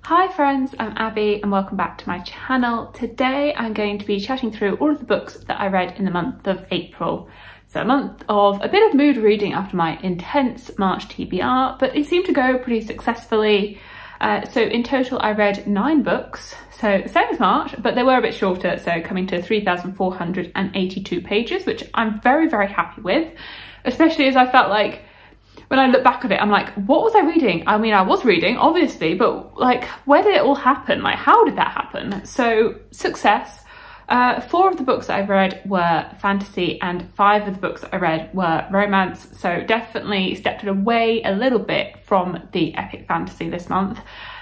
Hi friends, I'm Abby and welcome back to my channel. Today I'm going to be chatting through all of the books that I read in the month of April. So a month of a bit of mood reading after my intense March TBR, but it seemed to go pretty successfully. So in total I read 9 books, so same as March, but they were a bit shorter, so coming to 3,482 pages, which I'm very, very happy with, especially as I felt like when I look back at it, I'm like, what was I reading? I mean, I was reading, obviously, but like, where did it all happen? Like, how did that happen? So, success. 4 of the books that I've read were fantasy and 5 of the books that I read were romance. So definitely stepped away a little bit from the epic fantasy this month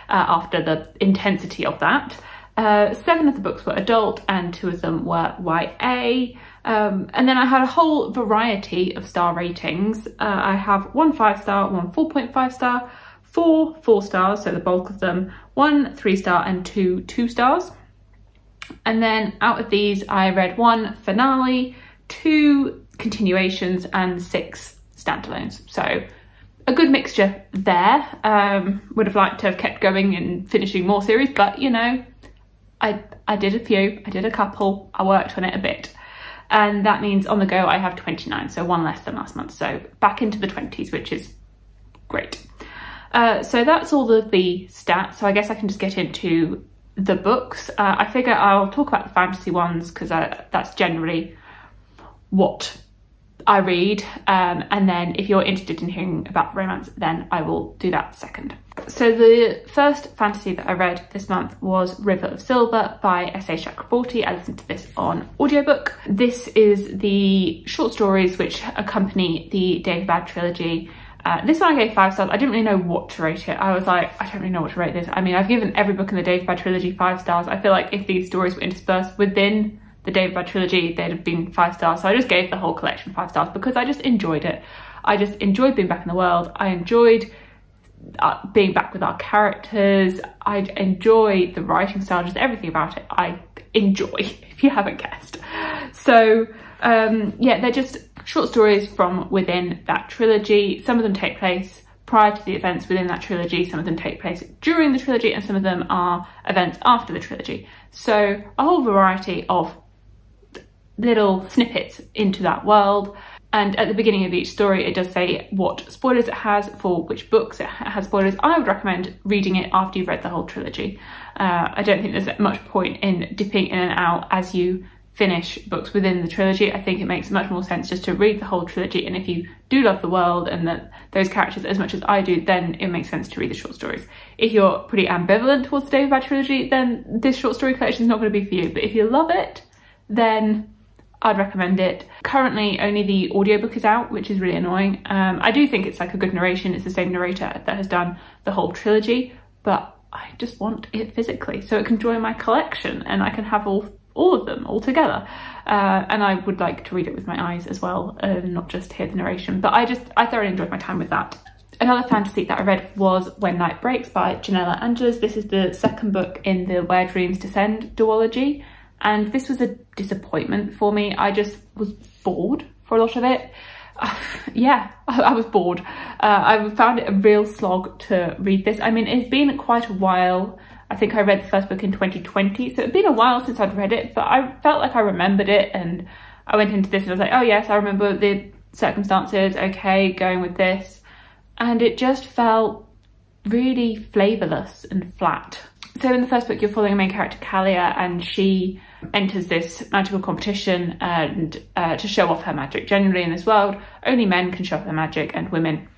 after the intensity of that. 7 of the books were adult and 2 of them were YA. And then I had a whole variety of star ratings. I have 1 5-star, 1 4.5 star, 4 4 stars, so the bulk of them, 1 3-star and 2 2 stars. And then out of these, I read 1 finale, 2 continuations and 6 standalones. So a good mixture there. Would have liked to have kept going and finishing more series, but you know, I did a few, I did a couple, I worked on it a bit. And that means on the go I have 29, so 1 less than last month. So back into the 20s, which is great. So that's all of the stats. So I guess I can just get into the books. I figure I'll talk about the fantasy ones because that's generally what I read. And then if you're interested in hearing about romance, then I will do that second. So the first fantasy that I read this month was River of Silver by S.A. Chakraborty. I listened to this on audiobook. This is the short stories which accompany the David Bad trilogy. This one I gave 5 stars. I didn't really know what to rate it. I was like, I don't really know what to rate this. I mean, I've given every book in the David Bad trilogy 5 stars. I feel like if these stories were interspersed within the David Bad trilogy, they'd have been 5 stars. So I just gave the whole collection 5 stars because I just enjoyed it. I just enjoyed being back in the world. I enjoyed being back with our characters. I enjoy the writing style, just everything about it I enjoy, if you haven't guessed. So yeah, they're just short stories from within that trilogy. Some of them take place prior to the events within that trilogy, some of them take place during the trilogy, and some of them are events after the trilogy. So a whole variety of little snippets into that world. And at the beginning of each story, it does say what spoilers it has for which books it has spoilers. I would recommend reading it after you've read the whole trilogy. I don't think there's much point in dipping in and out as you finish books within the trilogy. I think it makes much more sense just to read the whole trilogy. And if you do love the world and those characters as much as I do, then it makes sense to read the short stories. If you're pretty ambivalent towards the David Bad trilogy, then this short story collection is not going to be for you. But if you love it, then I'd recommend it. Currently only the audiobook is out, which is really annoying. I do think it's like a good narration. It's the same narrator that has done the whole trilogy, but I just want it physically so it can join my collection and I can have all of them all together. And I would like to read it with my eyes as well, not just hear the narration. But I thoroughly enjoyed my time with that. Another fantasy that I read was When Night Breaks by Janella Angeles. This is the second book in the Where Dreams Descend duology. And this was a disappointment for me. I just was bored for a lot of it. Yeah, I was bored. I found it a real slog to read this. I mean, it's been quite a while. I think I read the first book in 2020, so it'd been a while since I'd read it, but I felt like I remembered it, and I went into this and I was like, oh yes, I remember the circumstances, okay, going with this. And it just felt really flavourless and flat. So in the first book, you're following a main character, Kalia, and she enters this magical competition and to show off her magic. Generally in this world, only men can show off their magic and women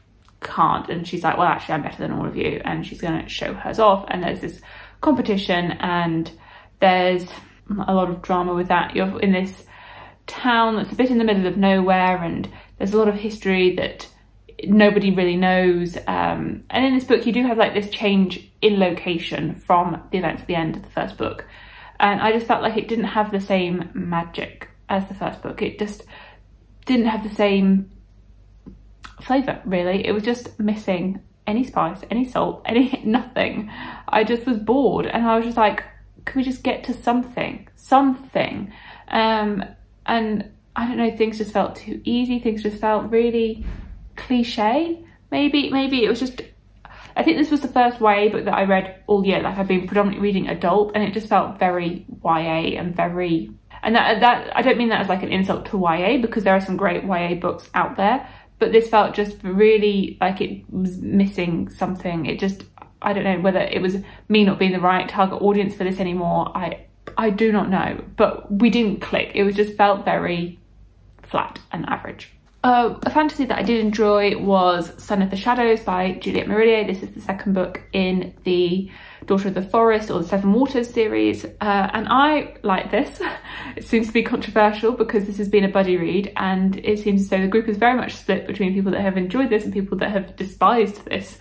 can't. And she's like, well, actually, I'm better than all of you. And she's going to show hers off. And there's this competition and there's a lot of drama with that. You're in this town that's a bit in the middle of nowhere and there's a lot of history that nobody really knows. And in this book, you do have like this change in location from the events at the end of the first book. And I just felt like it didn't have the same magic as the first book. It just didn't have the same flavour, really. It was just missing any spice, any salt, nothing. I just was bored and I was just like, can we just get to something? And I don't know, things just felt too easy. Things just felt really cliche. Maybe it was just I think this was the first YA book that I read all year. Like, I've been predominantly reading adult, and it just felt very YA and very, and that I don't mean that as like an insult to YA, because there are some great YA books out there, but this felt just really like it was missing something. It just, I don't know whether it was me not being the right target audience for this anymore. I do not know, but we didn't click. It was just felt very flat and average. A fantasy that I did enjoy was Son of the Shadows by Juliette Marillier. This is the second book in the Daughter of the Forest or the Seven Waters series, and I like this. It seems to be controversial because this has been a buddy read, and it seems as though the group is very much split between people that have enjoyed this and people that have despised this,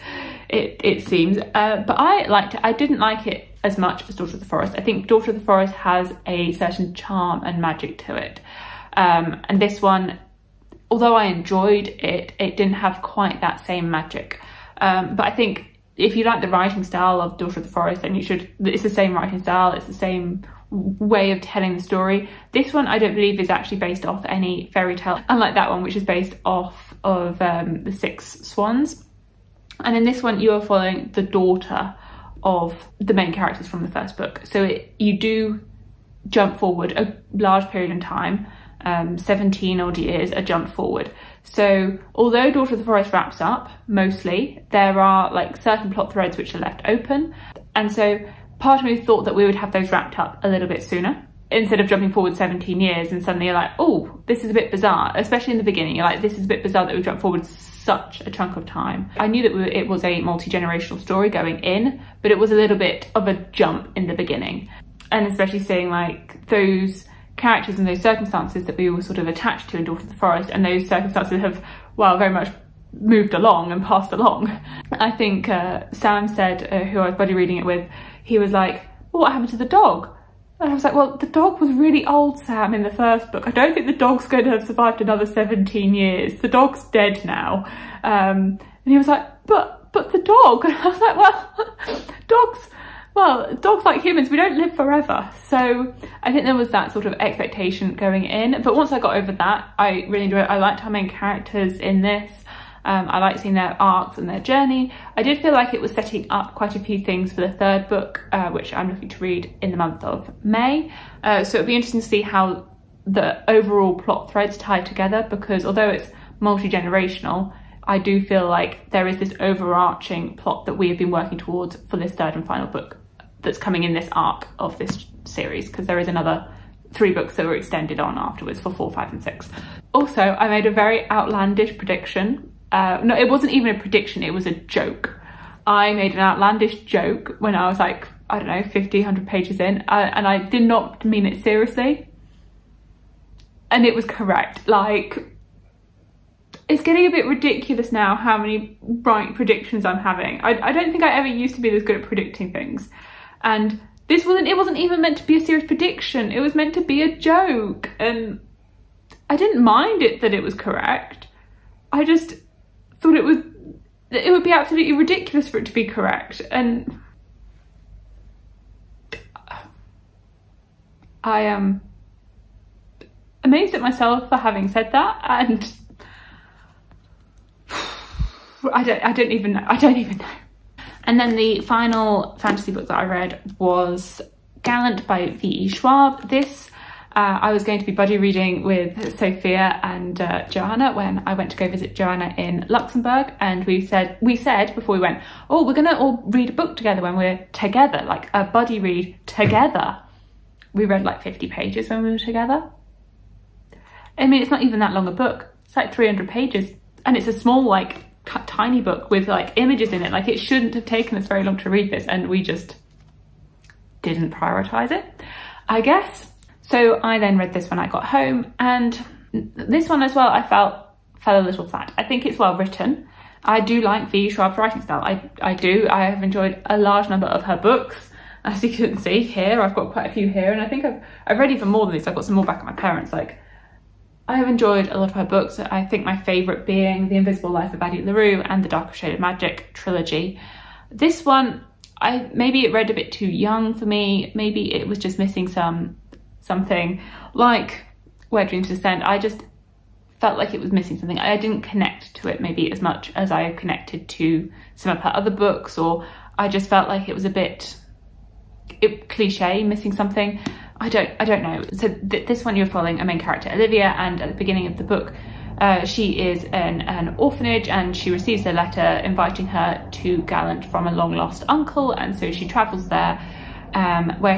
it seems. But I liked it. I didn't like it as much as Daughter of the Forest. I think Daughter of the Forest has a certain charm and magic to it, and this one, although I enjoyed it, it didn't have quite that same magic. But I think if you like the writing style of Daughter of the Forest, then you should, it's the same writing style, it's the same way of telling the story. This one I don't believe is actually based off any fairy tale, unlike that one, which is based off of the Six Swans. And in this one you are following the daughter of the main characters from the first book. So you do jump forward a large period in time, 17 odd years, a jump forward. So although Daughter of the Forest wraps up mostly, there are like certain plot threads which are left open, and so part of me thought that we would have those wrapped up a little bit sooner, instead of jumping forward 17 years and suddenly you're like, oh, this is a bit bizarre. Especially in the beginning, you're like, this is a bit bizarre that we jumped forward such a chunk of time. I knew that it was a multi-generational story going in, but it was a little bit of a jump in the beginning, and especially seeing like those characters and those circumstances that we were sort of attached to in Daughter of the Forest, and those circumstances have, well, very much moved along and passed along. I think Sam said, who I was buddy reading it with, he was like, well, what happened to the dog? And I was like, well, the dog was really old, Sam, in the first book. I don't think the dog's going to have survived another 17 years. The dog's dead now. And he was like, but the dog. And I was like, well, dogs like humans, we don't live forever. So I think there was that sort of expectation going in. But once I got over that, I really enjoyed it. I liked our main characters in this. I liked seeing their arcs and their journey. I did feel like it was setting up quite a few things for the third book, which I'm looking to read in the month of May. So it'll be interesting to see how the overall plot threads tie together, because although it's multi-generational, I do feel like there is this overarching plot that we have been working towards for this third and final book that's coming in this arc of this series, because there is another 3 books that were extended on afterwards for 4, 5 and 6. Also, I made a very outlandish prediction. No, it wasn't even a prediction, it was a joke. I made an outlandish joke when I was like, I don't know, 50, 100 pages in, and I did not mean it seriously. And it was correct. Like, it's getting a bit ridiculous now how many right predictions I'm having. I don't think I ever used to be this good at predicting things. And it wasn't even meant to be a serious prediction. It was meant to be a joke. And I didn't mind it that it was correct. I just thought it would be absolutely ridiculous for it to be correct. And I am amazed at myself for having said that, and I don't even know. And then the final fantasy book that I read was Gallant by V.E. Schwab. This I was going to be buddy reading with Sophia and Joanna when I went to go visit Joanna in Luxembourg, and we said before we went, oh, we're gonna all read a book together when we're together, like a buddy read together. We read like 50 pages when we were together. I mean, it's not even that long a book. It's like 300 pages, and it's a small, like, tiny book with like images in it. Like, it shouldn't have taken us very long to read this, and we just didn't prioritize it, I guess. So I then read this when I got home, and this one as well I felt fell a little flat. I think it's well written. I do like V. Schwab's writing style. I do. I have enjoyed a large number of her books. As you can see here, I've got quite a few here, and I think I've read even more than this. I've got some more back at my parents'. Like, I have enjoyed a lot of her books. I think my favourite being The Invisible Life of Addie LaRue and the Darker Shade of Magic trilogy. This one, maybe it read a bit too young for me. Maybe it was just missing something like Where Dreams Descend. I just felt like it was missing something. I didn't connect to it maybe as much as I connected to some of her other books, or I just felt like it was a bit cliche, missing something. I don't know. So this one, you're following a main character, Olivia, and at the beginning of the book, she is in an orphanage, and she receives a letter inviting her to Gallant from a long lost uncle, and so she travels there, where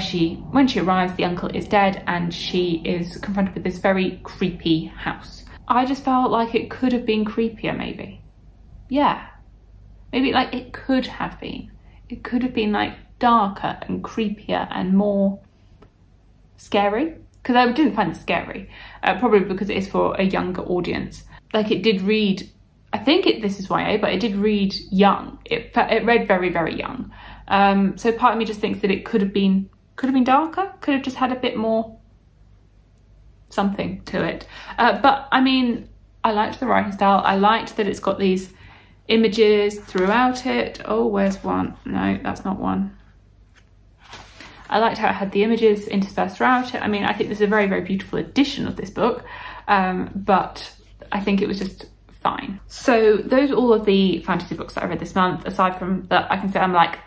when she arrives, the uncle is dead, and she is confronted with this very creepy house. I just felt like it could have been creepier, maybe. Yeah, maybe like it could have been. It could have been like darker and creepier and more scary, because I didn't find it scary, probably because it is for a younger audience. Like, it did read, I think this is YA, but it did read young. It read very, very young. So part of me just thinks that it could have been darker, could have just had a bit more something to it. But I mean, I liked the writing style. I liked that it's got these images throughout it. Oh, where's one? No, that's not one. I liked how it had the images interspersed throughout it. I mean, I think this is a very, very beautiful edition of this book, but I think it was just fine. So those are all of the fantasy books that I read this month. Aside from that, I can say I'm like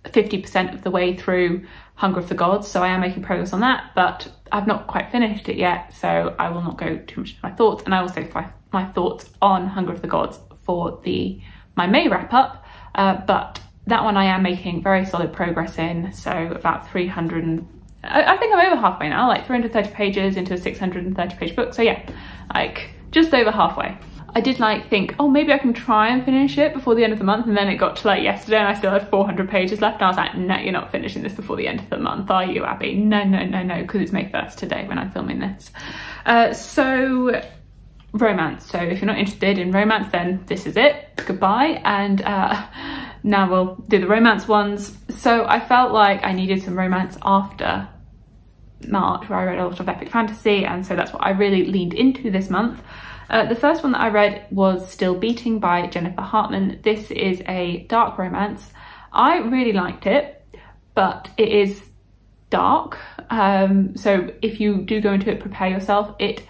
50% of the way through Hunger of the Gods, so I am making progress on that, but I've not quite finished it yet, so I will not go too much into my thoughts, and I will save my thoughts on Hunger of the Gods for my May wrap up, but that one I am making very solid progress in, so about 300, I think I'm over halfway now, like 330 pages into a 630 page book, so yeah, like just over halfway. I did like think, oh, maybe I can try and finish it before the end of the month, and then it got to like yesterday and I still had 400 pages left, and I was like, no, you're not finishing this before the end of the month, are you, Abby? No, no, no, no, because it's May 1st today when I'm filming this. So romance, so if you're not interested in romance, then this is it, goodbye. And now we'll do the romance ones. So I felt like I needed some romance after March, where I read a lot of epic fantasy, and so that's what I really leaned into this month. The first one that I read was Still Beating by Jennifer Hartman. This is a dark romance. I really liked it, but it is dark, so if you do go into it, prepare yourself. It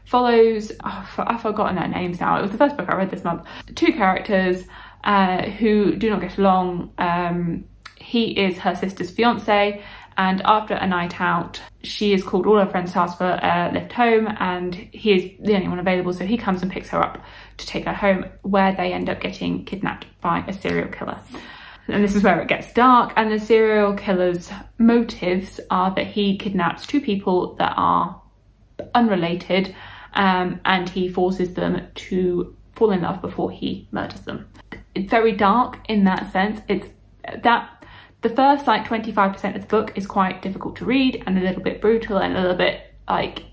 follows, I've forgotten their names now, it was the first book I read this month, two characters who do not get along. He is her sister's fiance, and after a night out, she is called all her friends to ask for a lift home, and he is the only one available, so he comes and picks her up to take her home, where they end up getting kidnapped by a serial killer. And this is where it gets dark, and the serial killer's motives are that he kidnaps two people that are unrelated, and he forces them to fall in love before he murders them. It's very dark in that sense. It's that the first like 25% of the book is quite difficult to read and a little bit brutal and a little bit like,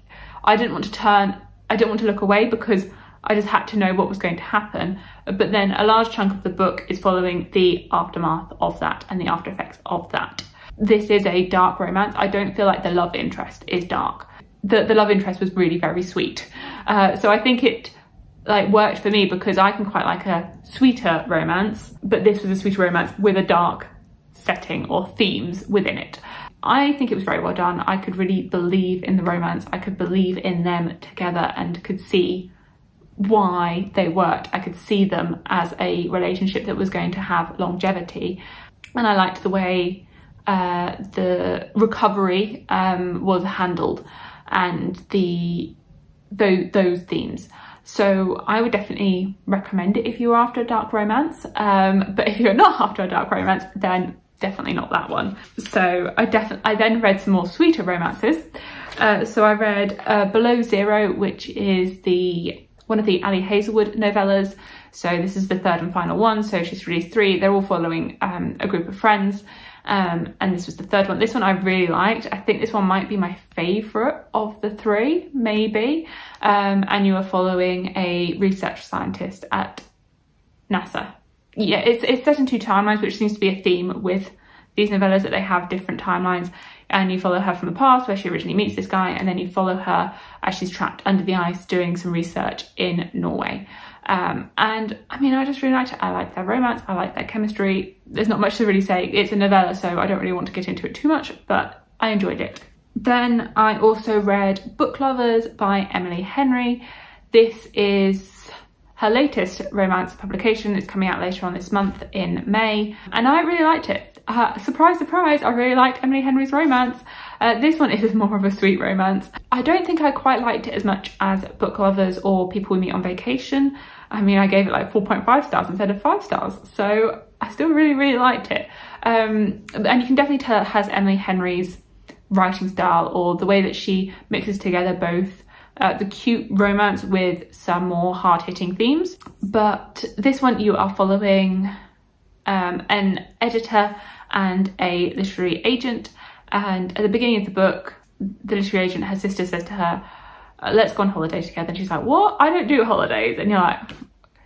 I didn't want to look away because I just had to know what was going to happen. But then a large chunk of the book is following the aftermath of that and the after effects of that. This is a dark romance. I don't feel like the love interest is dark. The love interest was really very sweet. So I think it like worked for me because I can quite like a sweeter romance, but this was a sweeter romance with a dark setting or themes within it. I think it was very well done. I could really believe in the romance. I could believe in them together and could see why they worked. I could see them as a relationship that was going to have longevity. And I liked the way the recovery was handled and those themes. So I would definitely recommend it if you're after a dark romance. But if you're not after a dark romance, then definitely not that one. So I then read some more sweeter romances. So I read Below Zero, which is one of the Ali Hazelwood novellas. So this is the third and final one. So she's released 3. They're all following a group of friends. And this was the third one. This one I really liked. I think this one might be my favourite of the 3, maybe. And you are following a research scientist at NASA. Yeah, it's set in 2 timelines, which seems to be a theme with these novellas, that they have different timelines. And you follow her from the past, where she originally meets this guy, and then you follow her as she's trapped under the ice doing some research in Norway. And I mean, I just really liked it. I like their romance, I like their chemistry. There's not much to really say. It's a novella, so I don't really want to get into it too much, but I enjoyed it. Then I also read Book Lovers by Emily Henry. This is her latest romance publication. It's coming out later on this month in May, and I really liked it. Surprise, surprise, I really liked Emily Henry's romance. This one is more of a sweet romance. I don't think I quite liked it as much as Book Lovers or People We Meet on Vacation. I mean, I gave it like 4.5 stars instead of 5 stars, so I still really liked it. And you can definitely tell it has Emily Henry's writing style, or the way that she mixes together both the cute romance with some more hard-hitting themes. But this one, you are following an editor and a literary agent, and at the beginning of the book, the literary agent, her sister, says to her, let's go on holiday together, and she's like, what? I don't do holidays. And you're like,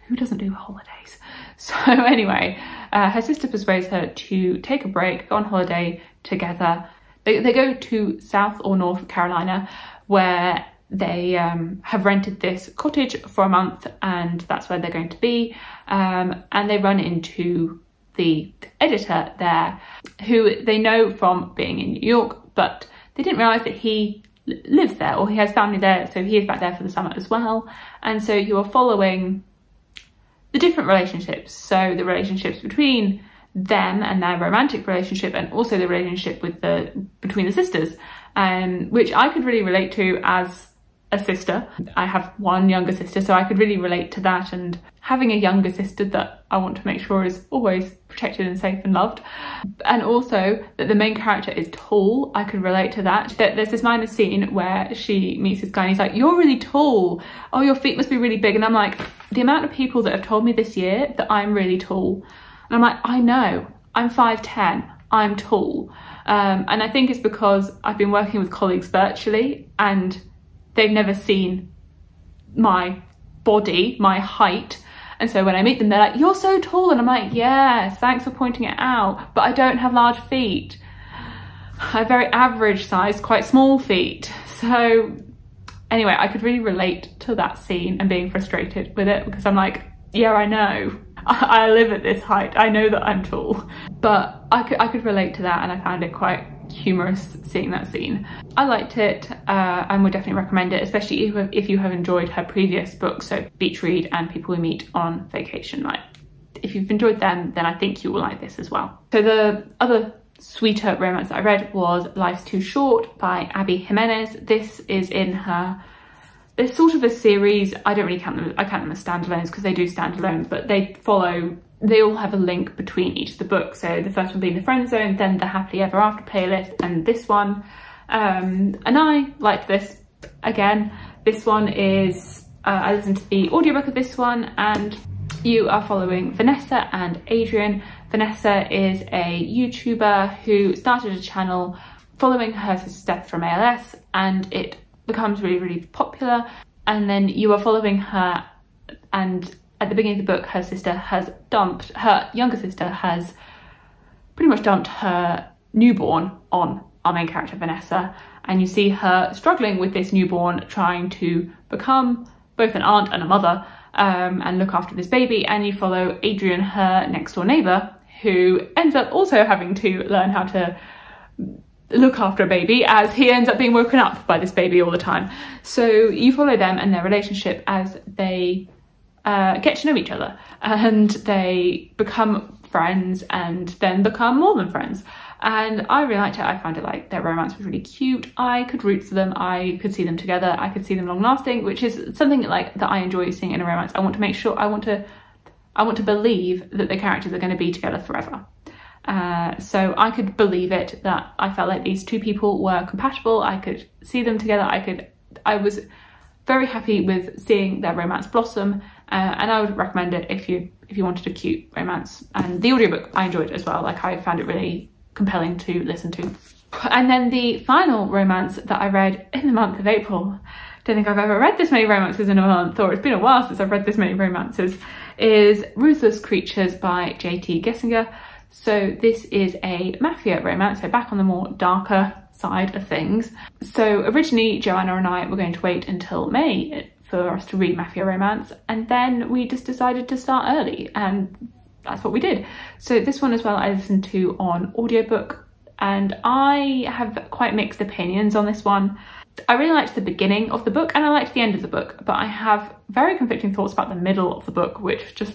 who doesn't do holidays? So anyway, her sister persuades her to take a break, go on holiday together. They go to South or North Carolina, where they have rented this cottage for a month, and that's where they're going to be. And they run into the editor there, who they know from being in New York, but they didn't realise that he lives there, or he has family there, so he is back there for the summer as well. And so you are following the different relationships, so the relationships between them and their romantic relationship, and also the relationship with between the sisters, which I could really relate to as a sister. I have one younger sister, so I could really relate to that, and having a younger sister that I want to make sure is always protected and safe and loved. And also that the main character is tall, I could relate to that. There's this minor scene where she meets this guy and he's like, you're really tall, oh your feet must be really big, and I'm like, the amount of people that have told me this year that I'm really tall, and I'm like, I know, I'm 5'10", I'm tall. And I think it's because I've been working with colleagues virtually and they've never seen my body, my height. And so when I meet them, they're like, you're so tall. And I'm like, yeah, thanks for pointing it out, but I don't have large feet. I have very average sized, quite small feet. So anyway, I could really relate to that scene and being frustrated with it, because I'm like, yeah, I know. I live at this height. I know that I'm tall. But I could relate to that, and I found it quite humorous seeing that scene. I liked it and would definitely recommend it, especially if you have enjoyed her previous books, so Beach Read and People We Meet on Vacation. Like, if you've enjoyed them, then I think you will like this as well. So the other sweeter romance that I read was Life's Too Short by Abby Jimenez. This is in her, there's sort of a series. I don't really count them, I count them as standalones because they do stand alone, but they all have a link between each of the books. So the first one being The Friend Zone, then the Happily Ever After playlist, and this one. And I liked this. Again, this one is, I listened to the audiobook of this one, and you are following Vanessa and Adrian. Vanessa is a YouTuber who started a channel following her sister Steph from ALS, and it becomes really popular. And then you are following her, and at the beginning of the book, her younger sister has pretty much dumped her newborn on our main character Vanessa, and you see her struggling with this newborn, trying to become both an aunt and a mother, and look after this baby. And you follow Adrian, her next door neighbour, who ends up also having to learn how to look after a baby, as he ends up being woken up by this baby all the time. So you follow them and their relationship as they get to know each other, and they become friends and then become more than friends. And I really liked it. I found it like their romance was really cute. I could root for them. I could see them together. I could see them long lasting, which is something like that I enjoy seeing in a romance. I want to make sure, I want to believe that the characters are going to be together forever. So I could believe it, that I felt like these two people were compatible. I could see them together. I was very happy with seeing their romance blossom, and I would recommend it if you wanted a cute romance. And the audiobook I enjoyed as well. Like, I found it really compelling to listen to. And then the final romance that I read in the month of April, don't think I've ever read this many romances in a month, or it's been a while since I've read this many romances, is Ruthless Creatures by J.T. Gessinger. So this is a mafia romance, so back on the more darker side of things. So originally Joanna and I were going to wait until May for us to read mafia romance, and then we just decided to start early, and that's what we did. So this one as well I listened to on audiobook, and I have quite mixed opinions on this one. I really liked the beginning of the book and I liked the end of the book, but I have very conflicting thoughts about the middle of the book, which just,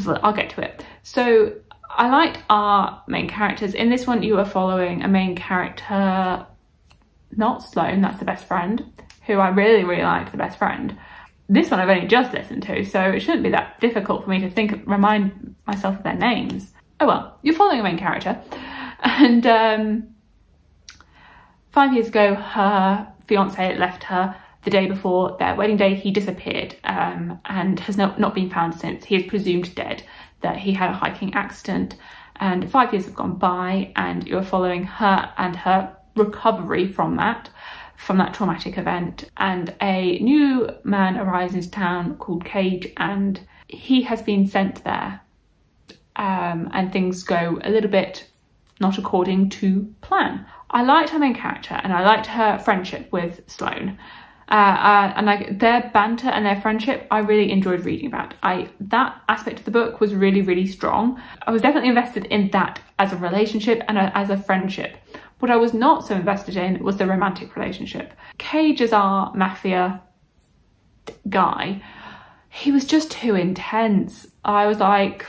I'll get to it. So I liked our main characters. In this one, you are following a main character, not Sloane, that's the best friend, who I really, really liked, the best friend. This one I've only just listened to, so it shouldn't be that difficult for me to remind myself of their names. Oh well, you're following a main character. And 5 years ago, her fiance left her. The day before their wedding day, he disappeared and has not been found since. He is presumed dead, that he had a hiking accident, and 5 years have gone by and you're following her and her recovery from that traumatic event. And a new man arrives into town called Cage, and he has been sent there, and things go a little bit not according to plan. I liked her main character and I liked her friendship with Sloane. And like their banter and their friendship, I really enjoyed reading about. That aspect of the book was really, really strong. I was definitely invested in that as a relationship and as a friendship. What I was not so invested in was the romantic relationship. Cage is our mafia guy. He was just too intense. I was like,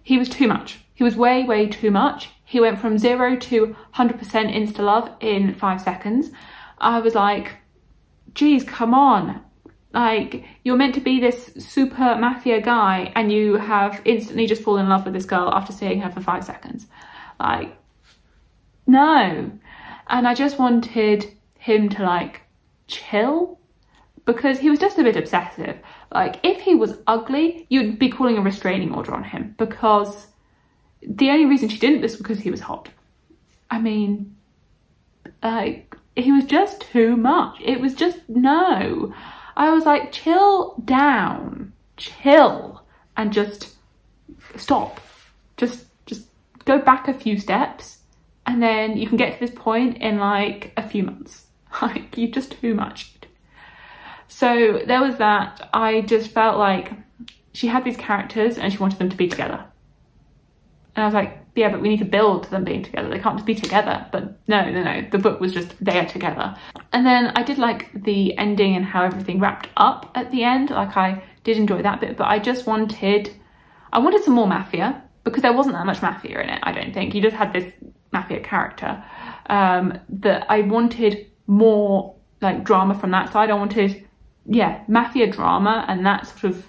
he was too much. He was way, way too much. He went from 0 to 100% insta-love in 5 seconds. I was like, geez, come on. Like, you're meant to be this super mafia guy and you have instantly just fallen in love with this girl after seeing her for 5 seconds. Like, no. And I just wanted him to like chill, because he was just a bit obsessive. Like, if he was ugly, you'd be calling a restraining order on him, because the only reason she didn't was because he was hot. I mean, like, he was just too much. It was just, no. I was like, chill down, chill, and just stop. Just go back a few steps, and then you can get to this point in like a few months. Like, you're just too much. So there was that. I just felt like she had these characters and she wanted them to be together. And I was like, yeah, but we need to build to them being together. They can't just be together. But no. The book was just, they are together. And then I did like the ending and how everything wrapped up at the end. Like, I did enjoy that bit, but I just wanted some more mafia, because there wasn't that much mafia in it, I don't think. You just had this mafia character. That I wanted more like drama from that side. I wanted, yeah, mafia drama and that sort of,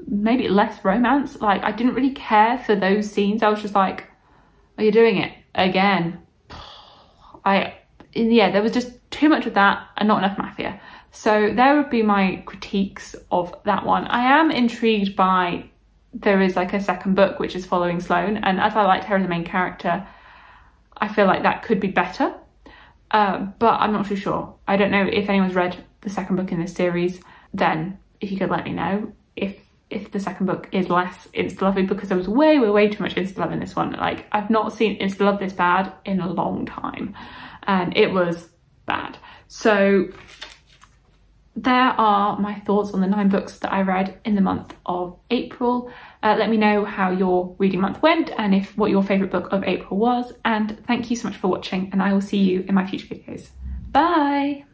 maybe less romance. Like, I didn't really care for those scenes. I was just like, are you doing it again? Yeah, there was just too much of that and not enough mafia. So there would be my critiques of that one. I am intrigued by, there is like a second book which is following Sloane, and as I liked her as the main character, I feel like that could be better. But I'm not too sure. I don't know if anyone's read the second book in this series, then if you could let me know if the second book is less insta-lovey, because there was way, way, way too much insta-love in this one. Like, I've not seen insta-love this bad in a long time, and it was bad. So there are my thoughts on the 9 books that I read in the month of April. Let me know how your reading month went and what your favourite book of April was. And thank you so much for watching, and I will see you in my future videos. Bye!